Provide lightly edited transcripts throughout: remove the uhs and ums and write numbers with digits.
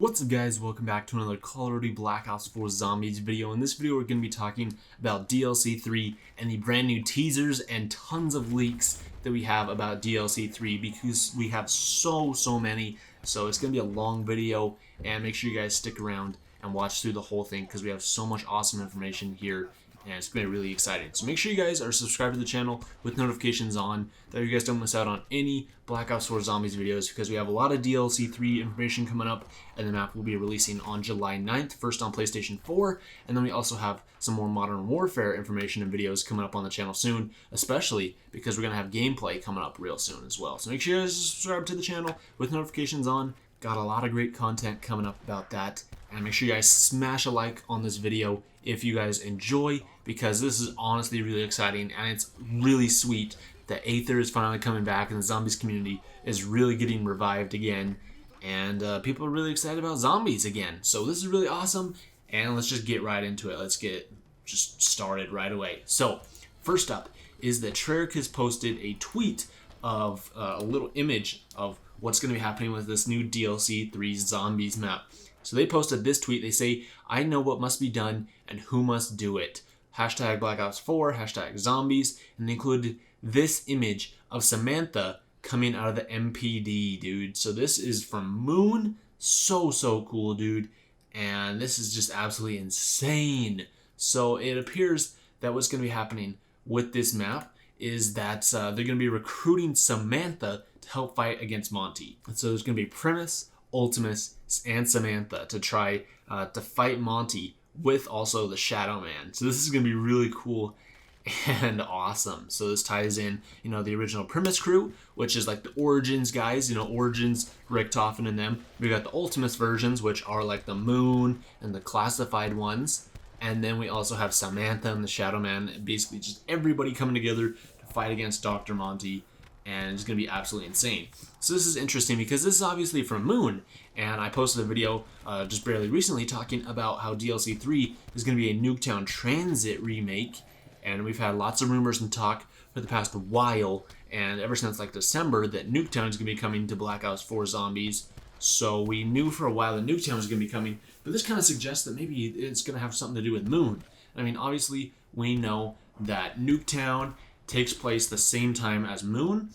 What's up guys, welcome back to another Call of Duty Black Ops 4 Zombies video. In this video we're going to be talking about DLC 3 and the brand new teasers and tons of leaks that we have about DLC 3 because we have so many. So it's going to be a long video, and make sure you guys stick around and watch through the whole thing because we have so much awesome information here. And it's going to be really exciting. So make sure you guys are subscribed to the channel with notifications on, that you guys don't miss out on any Black Ops 4 Zombies videos, because we have a lot of DLC 3 information coming up, and the map will be releasing on July 9th, first on PlayStation 4, and then we also have some more Modern Warfare information and videos coming up on the channel soon, especially because we're going to have gameplay coming up real soon as well. So make sure you guys subscribe to the channel with notifications on. Got a lot of great content coming up about that. And make sure you guys smash a like on this video if you guys enjoy, because this is honestly really exciting, and it's really sweet that Aether is finally coming back and the zombies community is really getting revived again, and people are really excited about zombies again. So this is really awesome, and let's just get right into it. Let's get just started right away. So first up is that Treyarch has posted a tweet of a little image of what's going to be happening with this new DLC 3 Zombies map. So they posted this tweet. They say, "I know what must be done and who must do it. Hashtag Black Ops 4, hashtag zombies." And they included this image of Samantha coming out of the MPD, dude. So this is from Moon. So cool, dude. And this is just absolutely insane. So it appears that what's going to be happening with this map is that they're going to be recruiting Samantha to help fight against Monty. And so there's going to be Primus, Ultimus, and Samantha to try to fight Monty with also the Shadow Man. So this is going to be really cool and awesome. So this ties in, the original Primus crew, which is like the Origins guys, Origins, Richtofen and them. We got the Ultimus versions, which are like the Moon and the classified ones. And then we also have Samantha and the Shadow Man, basically just everybody coming together to fight against Dr. Monty, and it's going to be absolutely insane. So this is interesting because this is obviously from Moon, and I posted a video just barely recently talking about how DLC 3 is going to be a Nuketown Transit remake, and we've had lots of rumors and talk for the past while, and ever since like December, that Nuketown is going to be coming to Black Ops 4 Zombies. So we knew for a while that Nuketown was going to be coming, but this kind of suggests that maybe it's going to have something to do with Moon. I mean, obviously, we know that Nuketown takes place the same time as Moon,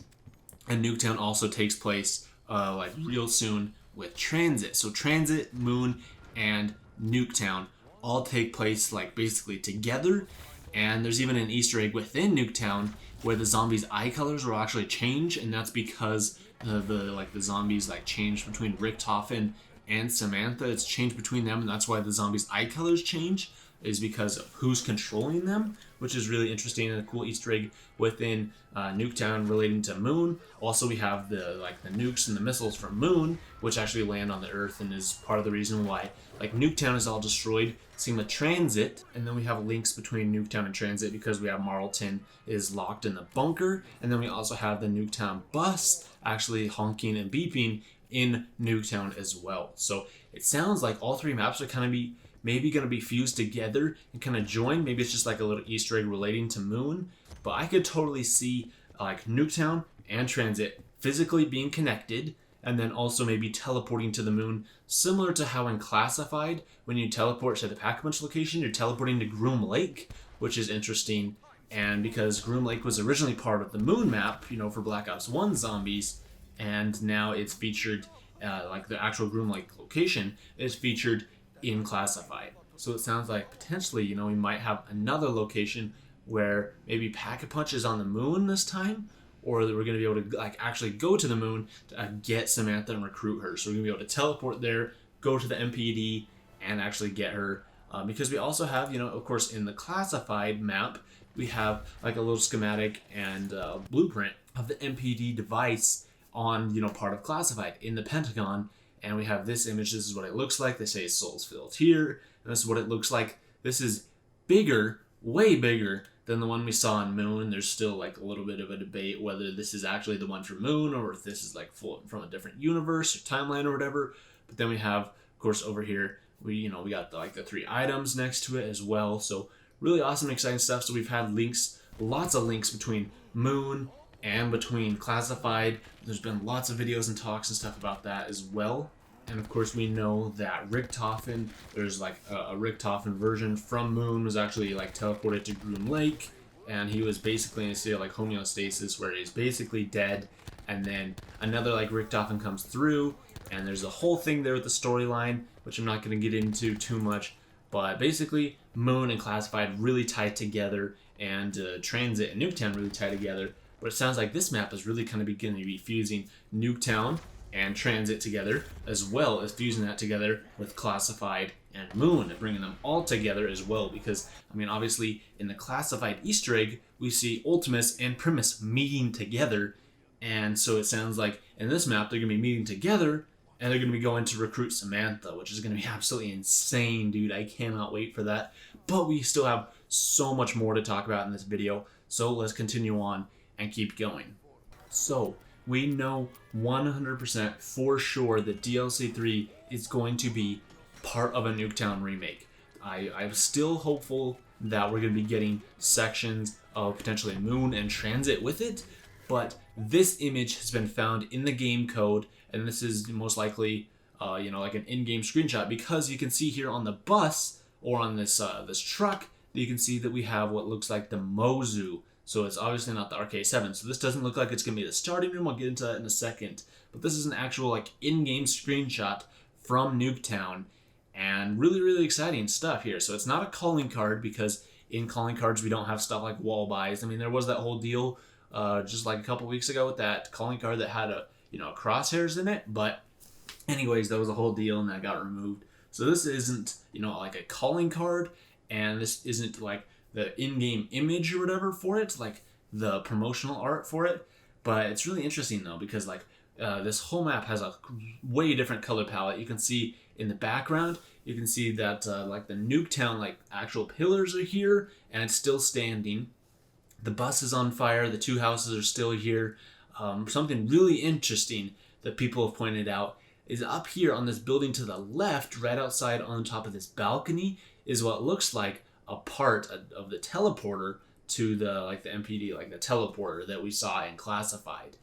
and Nuketown also takes place like real soon with Transit. So Transit, Moon, and Nuketown all take place like basically together, and there's even an Easter egg within Nuketown where the zombies' eye colors will actually change, and that's because the zombies like change between Richtofen and Samantha. It's changed between them, and that's why the zombies' eye colors change, is because of who's controlling them, which is really interesting and a cool Easter egg within Nuketown relating to Moon. Also, we have the nukes and the missiles from Moon, which actually land on the Earth and is part of the reason why Nuketown is all destroyed. Same with Transit, and then we have links between Nuketown and Transit because we have Marlton is locked in the bunker, and then we also have the Nuketown bus actually honking and beeping in Nuketown as well. So it sounds like all three maps are kind of maybe going to be fused together and kind of joined. Maybe it's just like a little Easter egg relating to Moon, but I could totally see like Nuketown and Transit physically being connected, and then also maybe teleporting to the Moon, similar to how in Classified, when you teleport to the Pack-a-Punch location, you're teleporting to Groom Lake, which is interesting. And because Groom Lake was originally part of the Moon map, for Black Ops 1 Zombies, and now it's featured, like the actual Groom Lake location is featured in Classified. So it sounds like potentially, we might have another location where maybe Pack-a-Punch is on the Moon this time, or that we're going to be able to actually go to the Moon to get Samantha and recruit her. So we're going to be able to teleport there, go to the MPD, and actually get her. Because we also have, of course, in the Classified map, we have like a little schematic and blueprint of the MPD device on, part of Classified in the Pentagon. And we have this image. This is what it looks like. They say Soul's Filled here. And this is what it looks like. This is bigger, way bigger than the one we saw on Moon. There's still like a little bit of a debate whether this is actually the one from Moon or if this is like from a different universe or timeline or whatever. But then we have, of course, over here, we got the three items next to it as well. So really awesome, exciting stuff. So we've had links, lots of links between Moon and between Classified. There's been lots of videos and talks and stuff about that as well. And of course, we know that Richtofen, there's like a Richtofen version from Moon was actually like teleported to Groom Lake, and he was basically in a state of like homeostasis where he's basically dead. And then another like Richtofen comes through, and there's a whole thing there with the storyline, which I'm not going to get into too much. But basically, Moon and Classified really tied together, and Transit and Nuketown really tied together. But it sounds like this map is really kind of beginning to be fusing Nuketown and Transit together, as well as fusing that together with Classified and Moon, and bringing them all together as well. Because, I mean, obviously, in the Classified Easter egg, we see Ultimus and Primus meeting together. And so it sounds like in this map, they're going to be meeting together, and they're going to be going to recruit Samantha, which is going to be absolutely insane, dude. I cannot wait for that. But we still have so much more to talk about in this video, so let's continue on and keep going. So, we know 100% for sure that DLC 3 is going to be part of a Nuketown remake. I'm still hopeful that we're going to be getting sections of potentially Moon and Transit with it, but this image has been found in the game code, and this is most likely, like an in-game screenshot, because you can see here on the bus, or on this this truck, you can see that we have what looks like the Mozu. So it's obviously not the RK7. So this doesn't look like it's going to be the starting room. I'll get into that in a second. But this is an actual like in-game screenshot from Nuketown. And really, really exciting stuff here. So it's not a calling card, because in calling cards we don't have stuff like wall buys. I mean, there was that whole deal just like a couple weeks ago with that calling card that had a crosshairs in it. But anyways, that was a whole deal and that got removed. So this isn't like a calling card, and this isn't like the in-game image or whatever for it, like the promotional art for it. But it's really interesting though, because like this whole map has a way different color palette. You can see in the background, you can see that like the Nuketown like actual pillars are here, and it's still standing. The bus is on fire. The two houses are still here. Something really interesting that people have pointed out is up here on this building to the left, right outside on top of this balcony, is what looks like a part of the teleporter to the MPD, like the teleporter that we saw in Classified.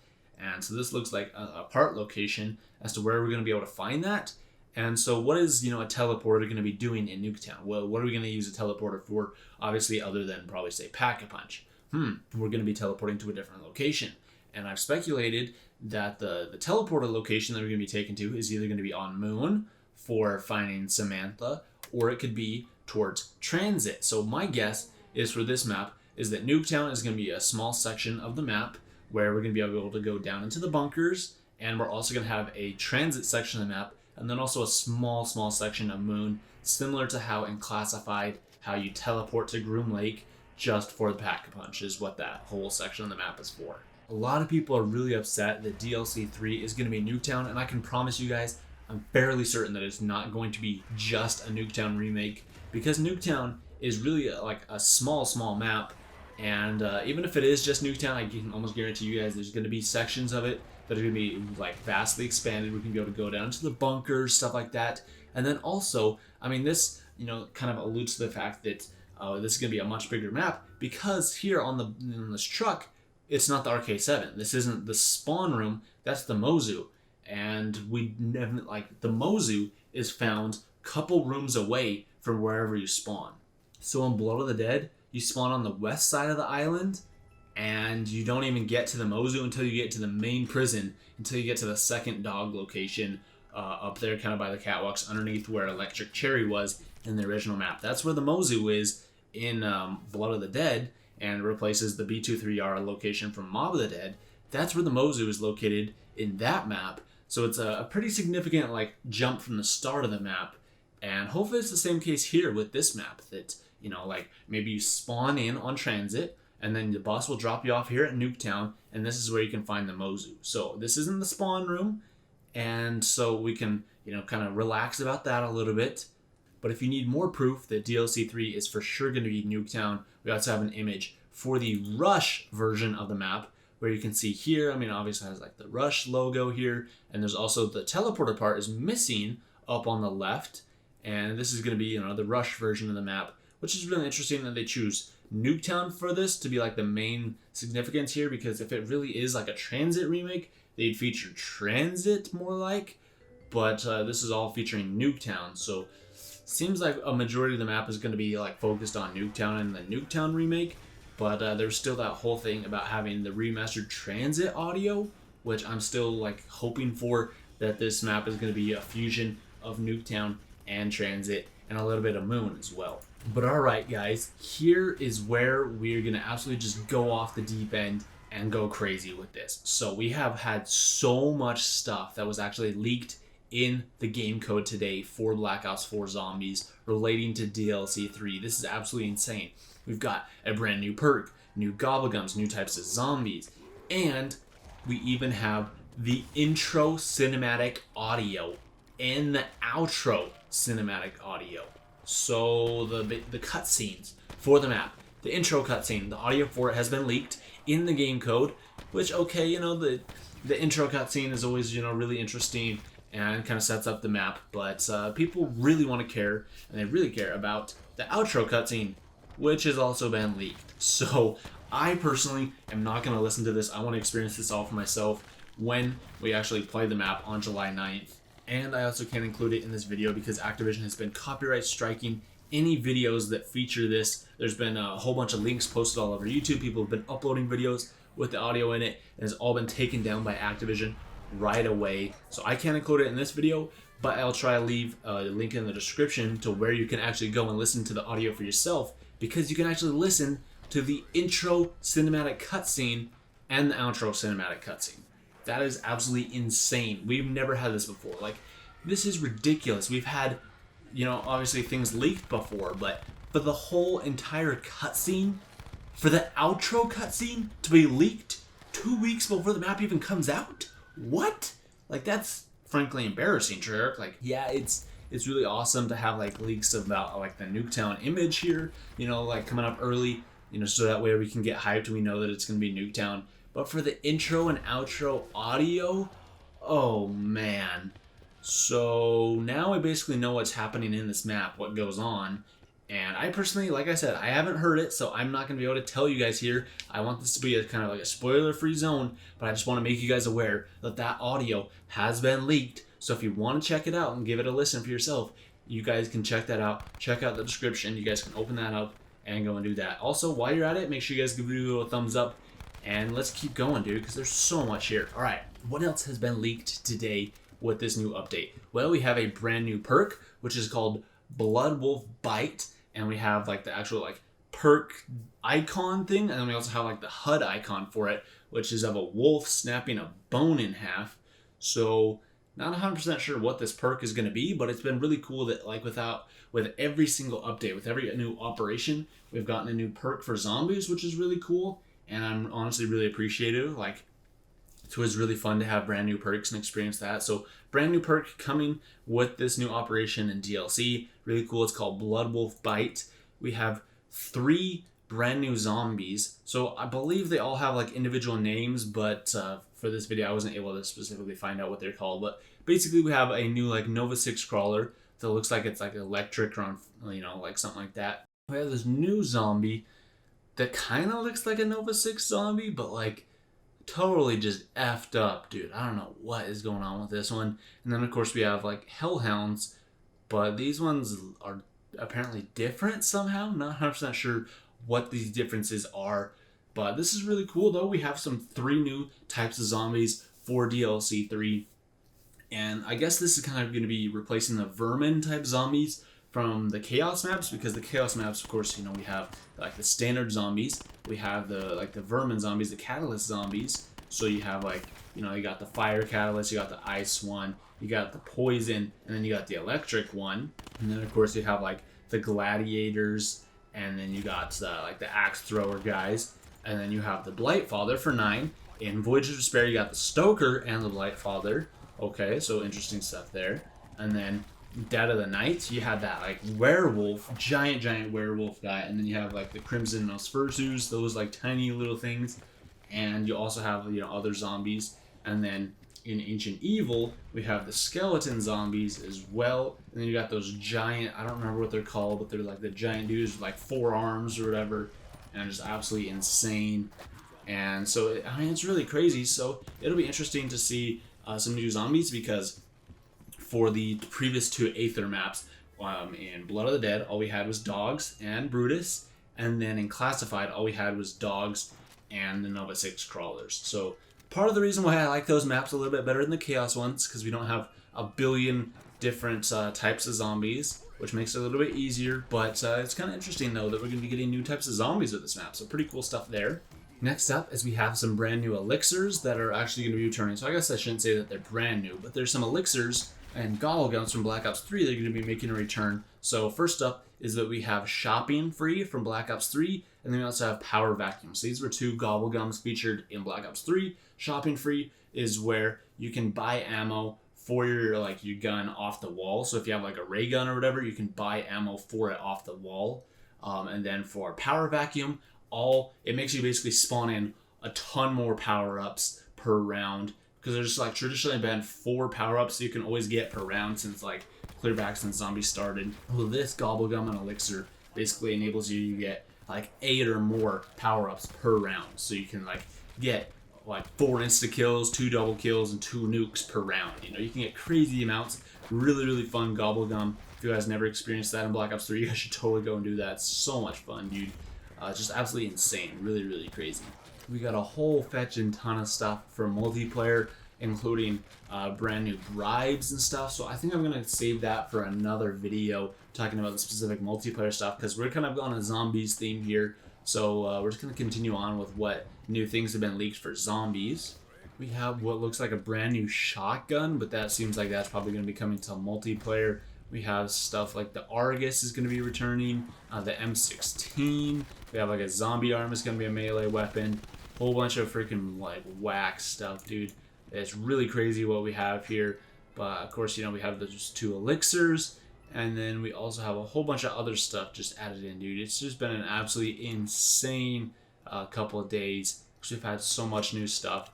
And so this looks like a part location as to where we're going to be able to find that. And so what is, a teleporter going to be doing in Nuketown? Well, what are we going to use a teleporter for? Obviously, other than probably say Pack-a-Punch. We're going to be teleporting to a different location. And I've speculated that the teleporter location that we're going to be taken to is either going to be on Moon for finding Samantha, or it could be towards Transit. So my guess is for this map is that Nuketown is going to be a small section of the map where we're going to be able to go down into the bunkers, and we're also going to have a Transit section of the map, and then also a small section of Moon, similar to how in Classified, how you teleport to Groom Lake just for the Pack-a-Punch is what that whole section of the map is for. A lot of people are really upset that DLC 3 is going to be Nuketown, and I can promise you guys, I'm fairly certain that it's not going to be just a Nuketown remake, because Nuketown is really like a small map, and even if it is just Nuketown, I can almost guarantee you guys there's going to be sections of it that are going to be like vastly expanded. We can be able to go down to the bunkers, stuff like that. And then also, I mean, this kind of alludes to the fact that this is going to be a much bigger map, because here on this truck, it's not the RK7. This isn't the spawn room. That's the Mozu, and we never the Mozu is found a couple rooms away from wherever you spawn. So in Blood of the Dead, you spawn on the west side of the island, and you don't even get to the Mozu until you get to the main prison, until you get to the second dog location up there kind of by the catwalks underneath where Electric Cherry was in the original map. That's where the Mozu is in Blood of the Dead, and replaces the B23R location from Mob of the Dead. That's where the Mozu is located in that map. So it's a pretty significant jump from the start of the map. And hopefully it's the same case here with this map, that maybe you spawn in on Transit, and then the bus will drop you off here at Nuketown, and this is where you can find the Mozu. So this isn't the spawn room, and so we can kind of relax about that a little bit. But if you need more proof that DLC 3 is for sure going to be Nuketown, we also have an image for the Rush version of the map, where you can see here, obviously it has the Rush logo here, and there's also the teleporter part is missing up on the left, and this is going to be, the Rush version of the map, which is really interesting that they choose Nuketown for this to be the main significance here, because if it really is a Transit remake, they'd feature Transit more but this is all featuring Nuketown. So seems like a majority of the map is going to be like focused on Nuketown and the Nuketown remake, but there's still that whole thing about having the remastered transit audio, which I'm still like hoping for, that this map is going to be a fusion of Nuketown and transit and a little bit of Moon as well. But alright guys, here is where we're going to absolutely just go off the deep end and go crazy with this. So we have had so much stuff that was actually leaked in the game code today for Black Ops 4 Zombies relating to DLC 3. This is absolutely insane. We've got a brand new perk, new gobble gums, new types of zombies, and we even have the intro cinematic audio and the outro cinematic audio. So the cutscenes for the map, the intro cutscene, the audio for it has been leaked in the game code, which, okay, you know, the intro cutscene is always, you know, really interesting and kind of sets up the map, but people really want to care, and they really care about the outro cutscene, which has also been leaked. So I personally am not going to listen to this. I want to experience this all for myself when we actually play the map on July 9th. And I also can't include it in this video because Activision has been copyright striking any videos that feature this. There's been a whole bunch of links posted all over YouTube. People have been uploading videos with the audio in it, and it's all been taken down by Activision right away. So I can't include it in this video, but I'll try to leave a link in the description to where you can actually go and listen to the audio for yourself, because you can actually listen to the intro cinematic cutscene and the outro cinematic cutscene. That is absolutely insane. We've never had this before. Like, this is ridiculous. We've had, you know, obviously things leaked before, but for the whole entire cutscene, for the outro cutscene to be leaked 2 weeks before the map even comes out? What? Like, that's frankly embarrassing, Treyarch. Like, yeah, it's really awesome to have like leaks about like the Nuketown image here, you know, like coming up early, you know, so that way we can get hyped and we know that it's going to be Nuketown. But for the intro and outro audio, oh man. So now I basically know what's happening in this map, what goes on. And I personally, like I said, I haven't heard it, so I'm not going to be able to tell you guys here. I want this to be a kind of like a spoiler-free zone, but I just want to make you guys aware that that audio has been leaked. So if you want to check it out and give it a listen for yourself, you guys can check that out. Check out the description. You guys can open that up and go and do that. Also, while you're at it, make sure you guys give the video a thumbs up. And let's keep going, dude, because there's so much here. All right, what else has been leaked today with this new update? Well, we have a brand new perk, which is called Blood Wolf Bite. And we have like the actual like perk icon thing. And then we also have like the HUD icon for it, which is of a wolf snapping a bone in half. So not 100% sure what this perk is going to be, but it's been really cool that like with every single update, with every new operation, we've gotten a new perk for zombies, which is really cool. And I'm honestly really appreciative. Like, it was really fun to have brand new perks and experience that. So brand new perk coming with this new operation in DLC. Really cool. It's called Blood Wolf Bite. We have 3 brand new zombies. So I believe they all have like individual names, but for this video I wasn't able to specifically find out what they're called. But basically we have a new like Nova 6 crawler that looks like it's like electric or, you know, like something like that. We have this new zombie that kind of looks like a Nova 6 zombie, but like totally just effed up, dude. I don't know what is going on with this one. And then of course we have like hellhounds, but these ones are apparently different somehow. Not 100% sure what these differences are, but this is really cool though. We have some 3 new types of zombies for DLC 3, and I guess this is kind of going to be replacing the vermin type zombies from the chaos maps, because the chaos maps, of course, you know, we have like the standard zombies, we have the like the vermin zombies, the catalyst zombies. So you have like, you know, you got the fire catalyst, you got the ice one, you got the poison, and then you got the electric one. And then of course you have like the gladiators, and then you got like the axe thrower guys, and then you have the Blightfather for 9. In Voyage of Despair you got the Stoker and the Blightfather. Okay, so interesting stuff there. And then Dead of the Night, you had that like werewolf, giant werewolf guy, and then you have like the Crimson Nosfertus, those like tiny little things, and you also have, you know, other zombies. And then in Ancient Evil we have the skeleton zombies as well, and then you got those giant, I don't remember what they're called, but they're like the giant dudes with like 4 arms or whatever, and just absolutely insane. And so I mean, it's really crazy. So it'll be interesting to see some new zombies, because for the previous 2 Aether maps. In Blood of the Dead, all we had was dogs and Brutus, and then in Classified, all we had was dogs and the Nova 6 crawlers. So part of the reason why I like those maps a little bit better than the Chaos ones, because we don't have a billion different types of zombies, which makes it a little bit easier. But it's kind of interesting, though, that we're going to be getting new types of zombies with this map. So pretty cool stuff there. Next up is we have some brand new elixirs that are actually going to be returning. So I guess I shouldn't say that they're brand new, but there's some elixirs and Gobble guns from Black Ops 3 that are going to be making a return. So first up is that we have shopping free from Black Ops 3, and then we also have power vacuum. So these were 2 Gobble gums featured in Black Ops 3. Shopping free is where you can buy ammo for your gun off the wall. So if you have like a ray gun or whatever, you can buy ammo for it off the wall. And then for power vacuum, it makes you basically spawn in a ton more power-ups per round, because there's like traditionally been 4 power-ups you can always get per round since like clear back since zombies started. Well, this Gobble Gum and Elixir basically enables you to get like 8 or more power-ups per round. So you can like get like 4 insta kills, 2 double kills, and 2 nukes per round. You know, you can get crazy amounts. Really, really fun Gobble Gum. If you guys never experienced that in Black Ops 3, you guys should totally go and do that. It's so much fun, dude. Just absolutely insane. Really, really crazy. We got a whole fetching ton of stuff for multiplayer, including brand new bribes and stuff. So I think I'm going to save that for another video talking about the specific multiplayer stuff, because we're kind of on a zombies theme here. So we're just going to continue on with what new things have been leaked for zombies. We have what looks like a brand new shotgun, but that seems like that's probably going to be coming to multiplayer. We have stuff like the Argus is going to be returning, the M16. We have like a zombie arm is going to be a melee weapon. Whole bunch of freaking like whack stuff, dude. It's really crazy what we have here. But of course, you know, we have those 2 elixirs, and then we also have a whole bunch of other stuff just added in, dude. It's just been an absolutely insane couple of days, because we've had so much new stuff.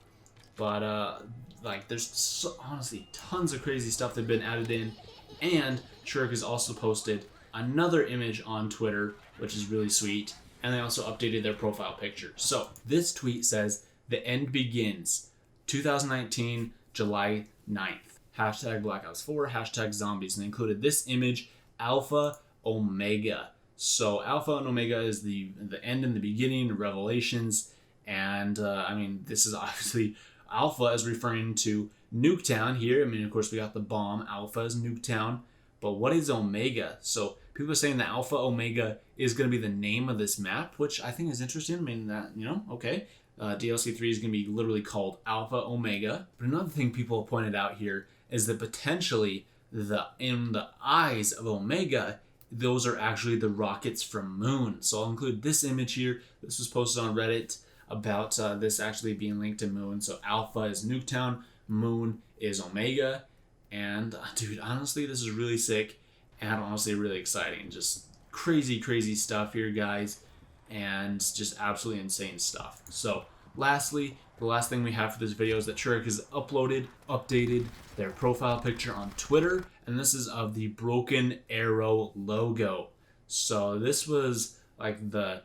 But like, there's honestly tons of crazy stuff that have been added in. And Shurk has also posted another image on Twitter, which is really sweet. And they also updated their profile picture. So this tweet says, "The end begins. 2019, July 9th. Hashtag Black Ops 4, hashtag zombies." And they included this image, Alpha Omega. So Alpha and Omega is the end and the beginning, Revelations. And I mean, this is obviously, Alpha is referring to Nuketown here. I mean, of course, we got the bomb. Alpha is Nuketown. But what is Omega? So people are saying that Alpha Omega is going to be the name of this map, which I think is interesting. I mean, that, you know, okay. DLC 3 is going to be literally called Alpha Omega. But another thing people have pointed out here is that potentially in the eyes of Omega, those are actually the rockets from Moon. So I'll include this image here. This was posted on Reddit about this actually being linked to Moon. So Alpha is Nuketown, Moon is Omega. And dude, honestly, this is really sick and honestly really exciting. Just crazy, crazy stuff here, guys. And just absolutely insane stuff. So lastly, the last thing we have for this video is that Shurk has updated their profile picture on Twitter. And this is of the Broken Arrow logo. So this was like the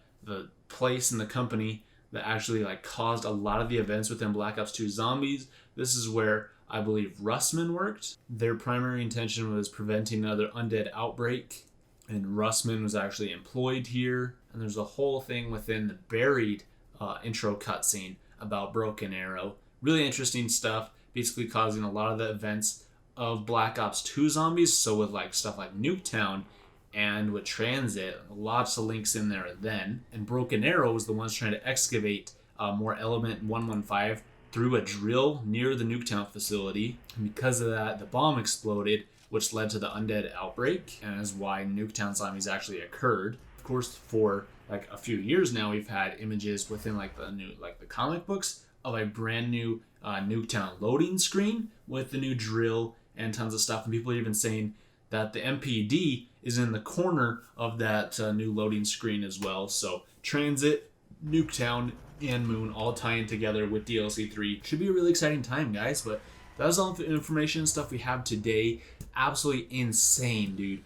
place in the company that actually like caused a lot of the events within Black Ops 2 Zombies. This is where I believe Russman worked. Their primary intention was preventing another undead outbreak, and Russman was actually employed here. And there's a whole thing within the buried intro cutscene about Broken Arrow. Really interesting stuff, basically causing a lot of the events of Black Ops 2 Zombies. So with like stuff like Nuketown and with Transit, lots of links in there then. And Broken Arrow was the ones trying to excavate more Element 115 through a drill near the Nuketown facility. And because of that, the bomb exploded, which led to the undead outbreak, and is why Nuketown Zombies actually occurred. Of course, for like a few years now, we've had images within like the comic books of a brand new Nuketown loading screen with the new drill and tons of stuff. And people are even saying that the MPD is in the corner of that new loading screen as well. So Transit, Nuketown, and Moon all tying together with DLC 3. Should be a really exciting time, guys. But that's all the information and stuff we have today. Absolutely insane, dude.